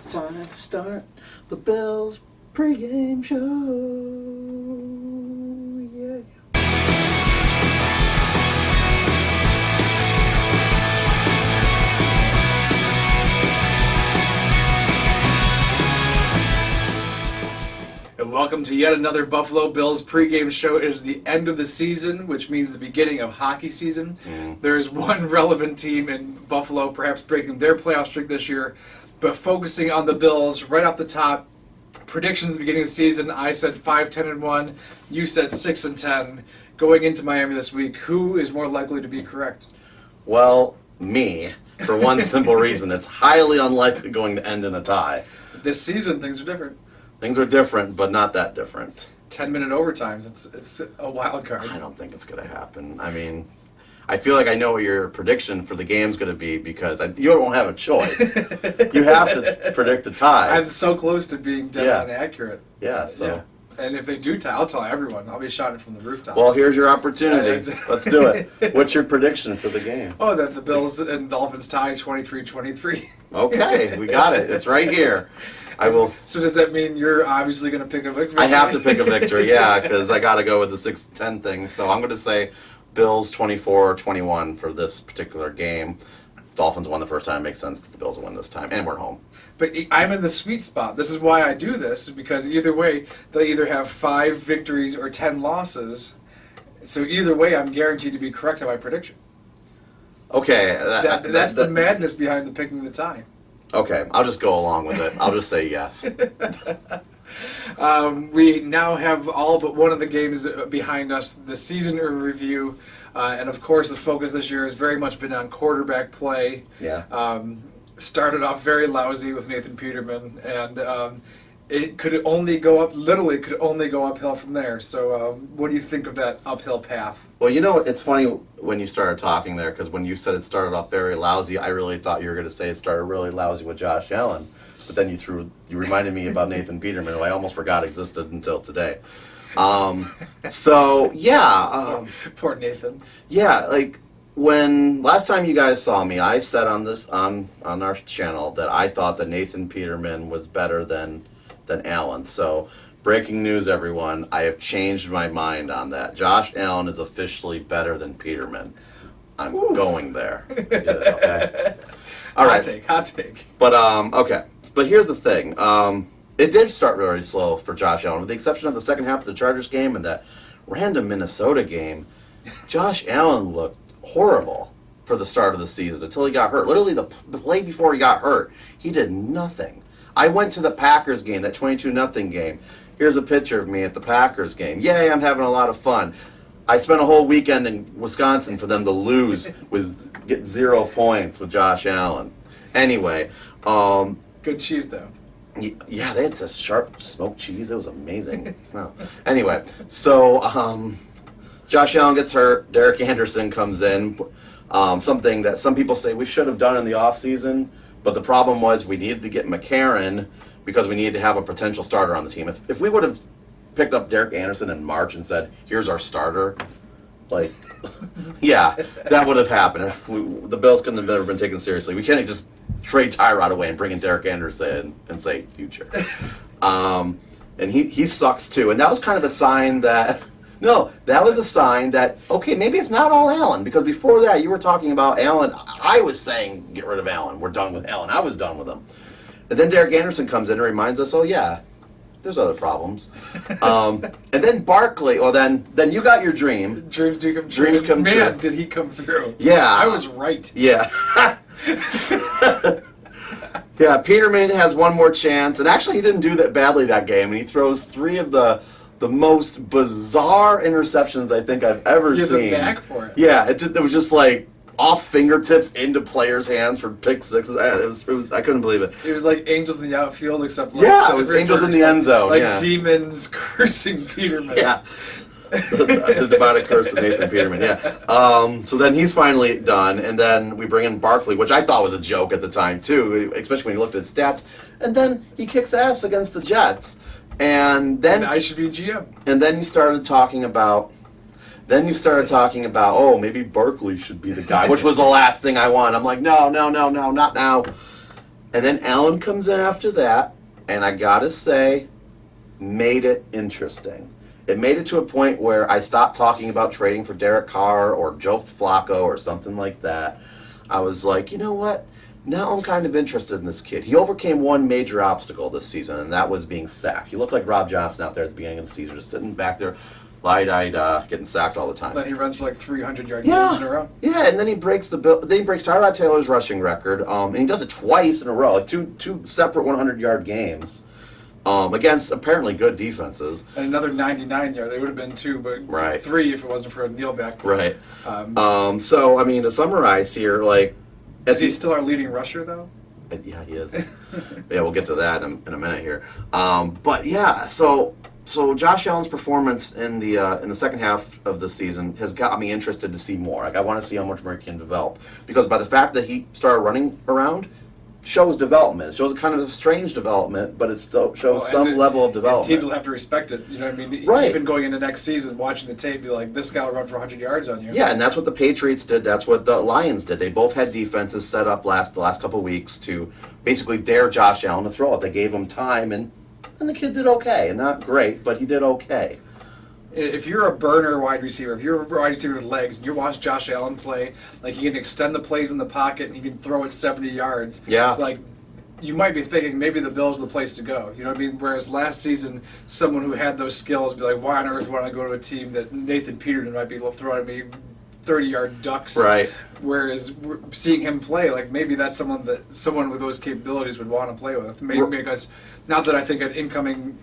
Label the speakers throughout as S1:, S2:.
S1: time to start the Bills pregame show. Yeah.
S2: And welcome to yet another Buffalo Bills pregame show. It is the end of the season, which means the beginning of hockey season. There's one relevant team in Buffalo, perhaps breaking their playoff streak this year, but focusing on the Bills right off the top. Predictions at the beginning of the season, I said 5-10-1. You said 6-10. Going into Miami this week, who is more likely to be correct?
S1: Well, me, for one simple reason. It's highly unlikely going to end in a tie.
S2: This season, things are different.
S1: Things are different, but not that different.
S2: 10-minute overtimes. It's a wild card.
S1: I don't think it's going to happen. I mean, I feel like I know what your prediction for the game's going to be because you don't have a choice. You have to predict a tie.
S2: I'm so close to being dead on accurate.
S1: Yeah, so.
S2: Yeah. And if they do tie, I'll tell everyone. I'll be shouting from the rooftops.
S1: Well, here's your opportunity. Let's do it. What's your prediction for the game?
S2: Oh, that the Bills and Dolphins tie 23-23.
S1: Okay, we got it. It's right here. I will.
S2: So does that mean you're obviously going to pick a victory?
S1: I have to pick a victory, yeah, because I got to go with the 6-10 thing. So I'm going to say Bills 24-21 for this particular game. Dolphins won the first time. It makes sense that the Bills will win this time, and we're home.
S2: But I'm in the sweet spot. This is why I do this, because either way, they'll either have 5 victories or 10 losses. So either way, I'm guaranteed to be correct on my prediction.
S1: Okay.
S2: That's the madness behind the picking the tie.
S1: Okay, I'll just go along with it. I'll just say yes.
S2: We now have all but one of the games behind us, the season in review, and of course the focus this year has very much been on quarterback play.
S1: Yeah.
S2: Started off very lousy with Nathan Peterman, and it could only go up, literally could only go uphill from there. So what do you think of that uphill path?
S1: Well, you know, it's funny when you started talking there, because when you said it started off very lousy, I really thought you were going to say it started really lousy with Josh Allen. But then you reminded me about Nathan Peterman, who I almost forgot existed until today. So, yeah.
S2: Poor Nathan.
S1: Yeah, like, when last time you guys saw me, I said on our channel that I thought that Nathan Peterman was better than Allen. So, breaking news, everyone, I have changed my mind on that. Josh Allen is officially better than Peterman. I'm going there. Okay. All right.
S2: Hot take.
S1: But okay. But here's the thing. It did start very slow for Josh Allen, with the exception of the second half of the Chargers game and that random Minnesota game. Josh Allen looked horrible for the start of the season until he got hurt. Literally the play before he got hurt, he did nothing. I went to the Packers game, that 22-0 game. Here's a picture of me at the Packers game. Yay, I'm having a lot of fun. I spent a whole weekend in Wisconsin for them to lose get 0 points with Josh Allen. Anyway.
S2: Good cheese, though.
S1: Yeah, they had this sharp smoked cheese. It was amazing. Wow. Anyway, so Josh Allen gets hurt. Derek Anderson comes in. Something that some people say we should have done in the offseason. But the problem was we needed to get McCarron because we needed to have a potential starter on the team. If we would have picked up Derek Anderson in March and said, here's our starter, like, yeah, that would have happened. The Bills couldn't have never been taken seriously. We can't just trade Tyrod away and bring in Derek Anderson and say future. And he sucked too. And that was kind of a sign that... No, that was a sign that, okay, maybe it's not all Allen, because before that you were talking about Allen. I was saying get rid of Allen. We're done with Allen. I was done with him. And then Derek Anderson comes in and reminds us, oh, yeah, there's other problems. And then Barkley, well, then you got your dream.
S2: Dreams do come true.
S1: Dreams come true.
S2: Man, did he come through.
S1: Yeah.
S2: I was right.
S1: Yeah. Yeah, Peterman has one more chance. And actually he didn't do that badly that game. And he throws 3 of the most bizarre interceptions I think I've ever seen.
S2: He has a knack for it.
S1: Yeah, it was just like off fingertips into players' hands for pick sixes. It was I couldn't believe it.
S2: It was like angels in the outfield, except like
S1: yeah, it was angels in the end zone.
S2: Like demons cursing Peterman.
S1: Yeah. The demonic curse of Nathan Peterman, yeah. So then he's finally done, and then we bring in Barkley, which I thought was a joke at the time, too, especially when you looked at his stats. And then he kicks ass against the Jets. And then
S2: I should be GM.
S1: And then you started talking about oh, maybe Barkley should be the guy, which was the last thing I wanted. I'm like, no, not now. And then Allen comes in after that, and I gotta say, made it interesting. It made it to a point where I stopped talking about trading for Derek Carr or Joe Flacco or something like that. I was like, you know what? Now I'm kind of interested in this kid. He overcame one major obstacle this season, and that was being sacked. He looked like Rob Johnson out there at the beginning of the season, just sitting back there, wide-eyed, getting sacked all the time.
S2: Then he runs for like 300-yard games in a row.
S1: Yeah, and then he breaks Tyrod Taylor's rushing record, and he does it twice in a row, like two separate 100-yard games. Against apparently good defenses.
S2: And another 99-yard. They would have been 2, but
S1: right.
S2: 3 if it wasn't for a kneel back.
S1: Right. So, I mean, to summarize here, like...
S2: Is he still our leading rusher, though?
S1: Yeah, he is. Yeah, we'll get to that in a minute here. But, yeah, so Josh Allen's performance in the second half of the season has got me interested to see more. Like, I want to see how much more he can develop. Because by the fact that he started running around... shows development. It shows a kind of a strange development, but it still shows some level of development.
S2: Teams will have to respect it. You know what I mean?
S1: Right.
S2: Even going into next season, watching the tape, be like, this guy will run for 100 yards on you.
S1: Yeah, and that's what the Patriots did. That's what the Lions did. They both had defenses set up the last couple of weeks to basically dare Josh Allen to throw it. They gave him time, and the kid did okay. And not great, but he did okay.
S2: If you're a burner wide receiver, if you're a wide receiver with legs, and you watch Josh Allen play, like he can extend the plays in the pocket and he can throw it 70 yards.
S1: Yeah.
S2: Like, you might be thinking maybe the Bills are the place to go. You know what I mean? Whereas last season, someone who had those skills would be like, why on earth would I go to a team that Nathan Peterman might be throwing at me 30-yard ducks?
S1: Right.
S2: Whereas seeing him play, like maybe that's someone with those capabilities would want to play with. Maybe because not that I think an incoming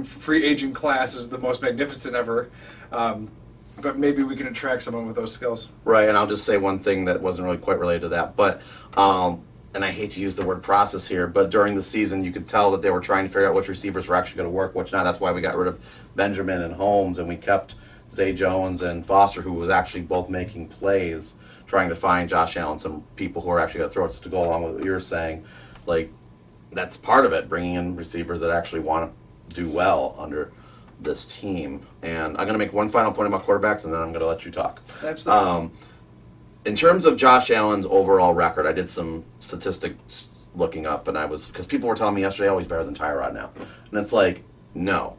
S2: free agent class is the most magnificent ever, but maybe we can attract someone with those skills.
S1: Right, and I'll just say one thing that wasn't really quite related to that, but and I hate to use the word process here, but during the season you could tell that they were trying to figure out which receivers were actually going to work, which not. That's why we got rid of Benjamin and Holmes, and we kept Zay Jones and Foster, who was actually both making plays, trying to find Josh Allen some people who are actually going to throw it to go along with what you're saying. Like, that's part of it, bringing in receivers that actually want to do well under this team. And I'm going to make one final point about quarterbacks, and then I'm going to let you talk.
S2: Absolutely.
S1: In terms of Josh Allen's overall record, I did some statistics looking up, and because people were telling me yesterday, oh, he's better than Tyrod now, and it's like, no.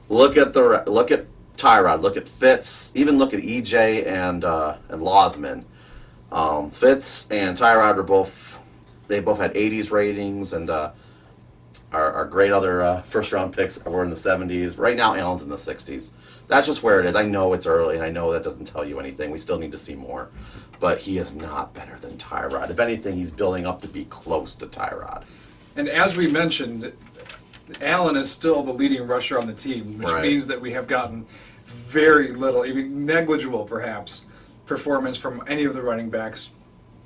S1: Look at Tyrod, look at Fitz, even look at EJ and Losman. Fitz and Tyrod both had 80s ratings, and our great other first-round picks were in the 70s. Right now, Allen's in the 60s. That's just where it is. I know it's early, and I know that doesn't tell you anything. We still need to see more. But he is not better than Tyrod. If anything, he's building up to be close to Tyrod.
S2: And as we mentioned, Allen is still the leading rusher on the team, which means that we have gotten very little, even negligible perhaps, performance from any of the running backs.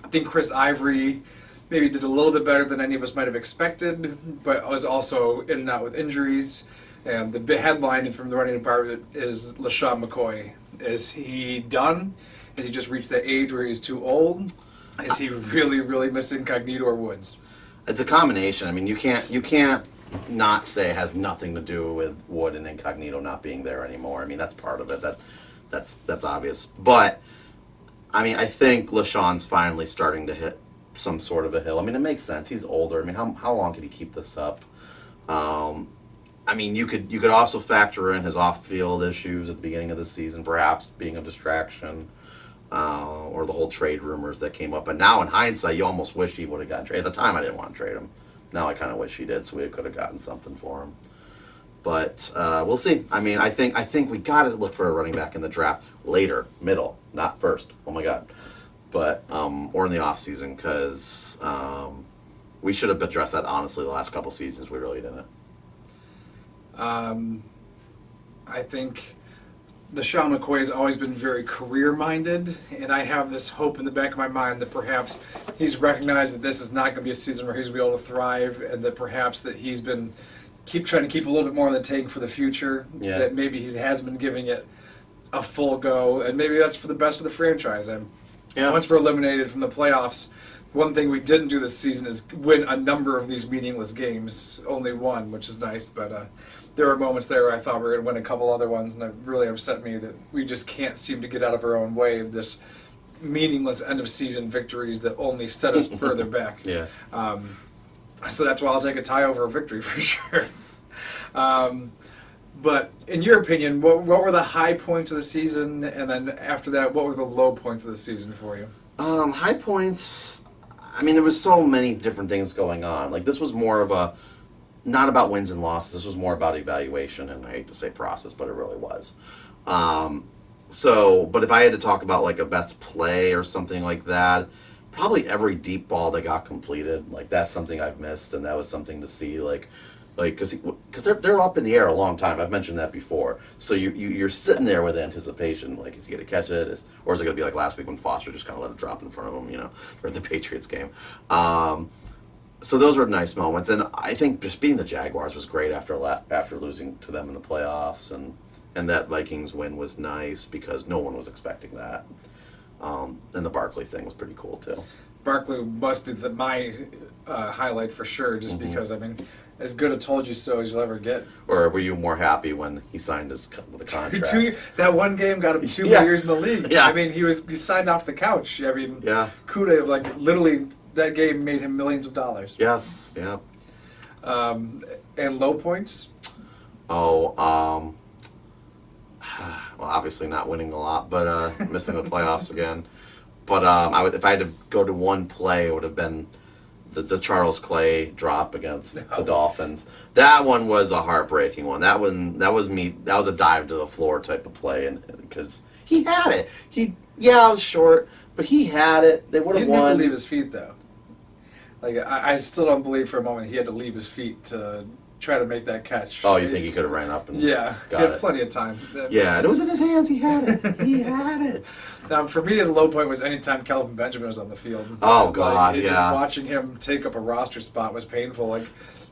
S2: I think Chris Ivory maybe did a little bit better than any of us might have expected, but was also in and out with injuries. And the big headline from the running department is LeSean McCoy. Is he done? Has he just reached that age where he's too old? Is he really, really missing Incognito or Woods?
S1: It's a combination. I mean, you can't not say it has nothing to do with Wood and Incognito not being there anymore. I mean, that's part of it. That's obvious. But I mean, I think LeSean's finally starting to hit some sort of a hill. I mean, it makes sense. He's older. I mean, how long could he keep this up? I mean, you could also factor in his off-field issues at the beginning of the season, perhaps being a distraction, or the whole trade rumors that came up. And now, in hindsight, you almost wish he would have gotten traded. At the time, I didn't want to trade him. Now I kind of wish he did, so we could have gotten something for him. But we'll see. I mean, I think we got to look for a running back in the draft later, middle, not first. Oh my God. But or in the off season, because we should have addressed that honestly the last couple seasons. We really didn't.
S2: I think LeSean McCoy has always been very career-minded, and I have this hope in the back of my mind that perhaps he's recognized that this is not going to be a season where he's going to be able to thrive, and that perhaps that he's been trying to keep a little bit more on the tank for the future, that maybe he has been giving it a full go, and maybe that's for the best of the franchise. Once we're eliminated from the playoffs, one thing we didn't do this season is win a number of these meaningless games. Only one, which is nice, but there were moments there where I thought we were going to win a couple other ones, and it really upset me that we just can't seem to get out of our own way. This meaningless end of season victories that only set us further back.
S1: Yeah.
S2: So that's why I'll take a tie over a victory for sure. But in your opinion, what were the high points of the season, and then after that, what were the low points of the season for you?
S1: High points. I mean, there was so many different things going on. Like, this was more of a, not about wins and losses. This was more about evaluation, and I hate to say process, but it really was. But if I had to talk about like a best play or something like that, probably every deep ball that got completed. Like, that's something I've missed, and that was something to see. Like because they're up in the air a long time. I've mentioned that before. So you're sitting there with anticipation. Like, is he going to catch it? Or is it going to be like last week when Foster just kind of let it drop in front of him? During the Patriots game. So those were nice moments, and I think just beating the Jaguars was great after losing to them in the playoffs, and that Vikings win was nice because no one was expecting that. And the Barkley thing was pretty cool too. Barkley
S2: must be my highlight for sure, just because, I mean, as good a told you so as you'll ever get.
S1: Or were you more happy when he signed the contract?
S2: That one game got him 2 more years in the league.
S1: Yeah.
S2: I mean, he signed off the couch. I mean, Kuda, like, literally, that game made him millions of dollars.
S1: Yes, yeah.
S2: And low points?
S1: Well, obviously not winning a lot, but missing the playoffs again. But if I had to go to one play, it would have been the Charles Clay drop against the Dolphins. That one was a heartbreaking one. That was a dive to the floor type of play, and because he had it. It was short, but he had it. They would have won.
S2: He didn't leave his feet though. Like, I still don't believe for a moment he had to leave his feet to try to make that catch.
S1: Oh, you think he could have ran up and
S2: he had plenty of time.
S1: Yeah, and it was in his hands. He had it. He had it.
S2: For me, the low point was anytime Kelvin Benjamin was on the field.
S1: Oh, God,
S2: Just watching him take up a roster spot was painful. Like,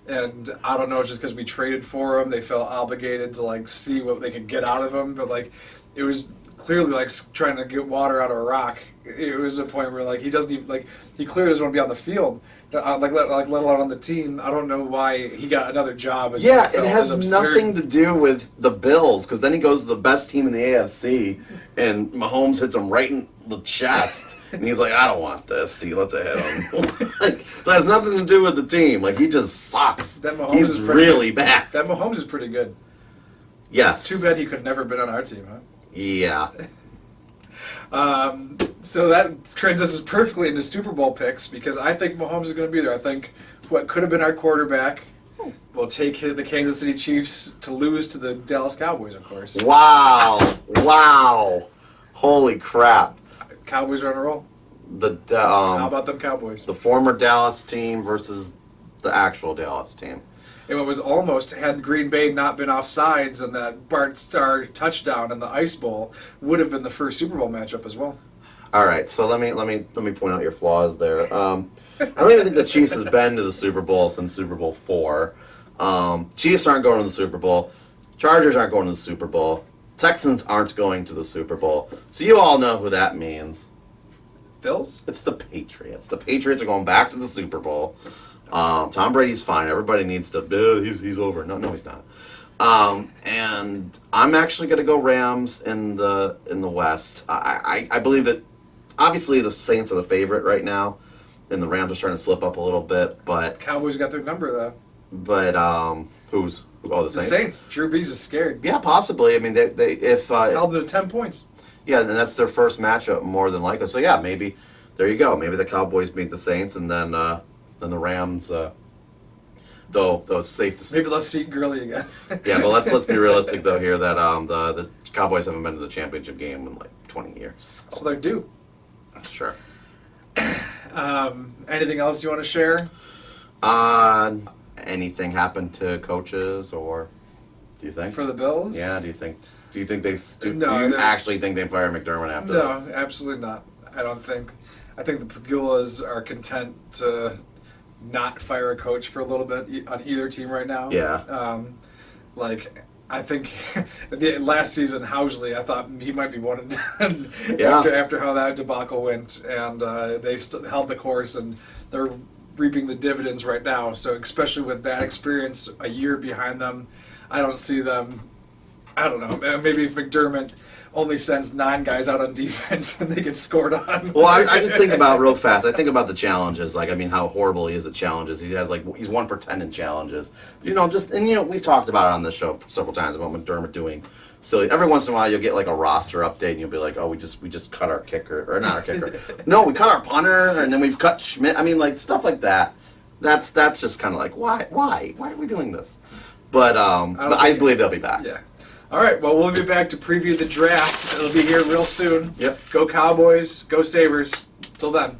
S2: and I don't know, it's just because we traded for him, they felt obligated to, like, see what they could get out of him. But, like, it was clearly like trying to get water out of a rock. It was a point where, like, he doesn't even, like, he clearly doesn't want to be on the field. Let alone on the team. I don't know why he got another job.
S1: It has nothing to do with the Bills, because then he goes to the best team in the AFC, and Mahomes hits him right in the chest, and he's like, I don't want this. He lets it hit him. So it has nothing to do with the team. Like, he just sucks. He's really bad.
S2: That Mahomes is pretty good.
S1: Yes.
S2: Too bad he could never been on our team, huh?
S1: Yeah.
S2: So that transitions perfectly into Super Bowl picks, because I think Mahomes is going to be there. I think what could have been our quarterback will take the Kansas City Chiefs to lose to the Dallas Cowboys, of course.
S1: Wow. Holy crap.
S2: Cowboys are on a roll. How about them Cowboys?
S1: The former Dallas team versus the actual Dallas team.
S2: And it was almost, had Green Bay not been offsides and that Bart Starr touchdown in the Ice Bowl, would have been the first Super Bowl matchup as well.
S1: All right, so let me point out your flaws there. I don't even think the Chiefs has been to the Super Bowl since Super Bowl IV. Chiefs aren't going to the Super Bowl. Chargers aren't going to the Super Bowl. Texans aren't going to the Super Bowl. So you all know who that means.
S2: Bills?
S1: It's the Patriots. The Patriots are going back to the Super Bowl. Tom Brady's fine. Everybody needs to. He's over. No, he's not. And I'm actually going to go Rams in the West. I believe that. Obviously, the Saints are the favorite right now, and the Rams are starting to slip up a little bit. But
S2: Cowboys got their number though.
S1: But the Saints.
S2: The Saints. Drew Brees is scared.
S1: Yeah, possibly. I mean, they
S2: held them to 10 points.
S1: Yeah, and that's their first matchup more than likely. So yeah, maybe there you go. Maybe the Cowboys beat the Saints, and then the Rams. Though it's safe to say.
S2: Maybe let's see Gurley again.
S1: Yeah, but let's be realistic though here that the Cowboys haven't been to the championship game in like 20 years.
S2: So they're due.
S1: Sure.
S2: Anything else you want to share?
S1: Anything happened to coaches, or do you think
S2: for the Bills?
S1: Yeah. Do you think they?
S2: No.
S1: Do you actually think they fire McDermott after this?
S2: No, absolutely not. I don't think. I think the Pagulas are content to not fire a coach for a little bit on either team right now.
S1: Yeah.
S2: I think last season, Housley, I thought he might be one and done after how that debacle went, and they held the course, and they're reaping the dividends right now. So especially with that experience a year behind them, I don't see them I don't know. Maybe if McDermott only sends 9 guys out on defense and they get scored on.
S1: Well, I just think about real fast. I think about the challenges. Like, I mean, how horrible he is at challenges. He's 1 for 10 in challenges. We've talked about it on the show several times about McDermott doing silly. Every once in a while, you'll get like a roster update, and you'll be like, oh, we just cut our kicker, or not our kicker. No, we cut our punter, and then we've cut Schmidt. I mean, like stuff like that. That's just kind of like, why are we doing this? But I believe they'll be back.
S2: Yeah. All right, well, we'll be back to preview the draft. It'll be here real soon.
S1: Yep.
S2: Go Cowboys, go Sabres. Till then.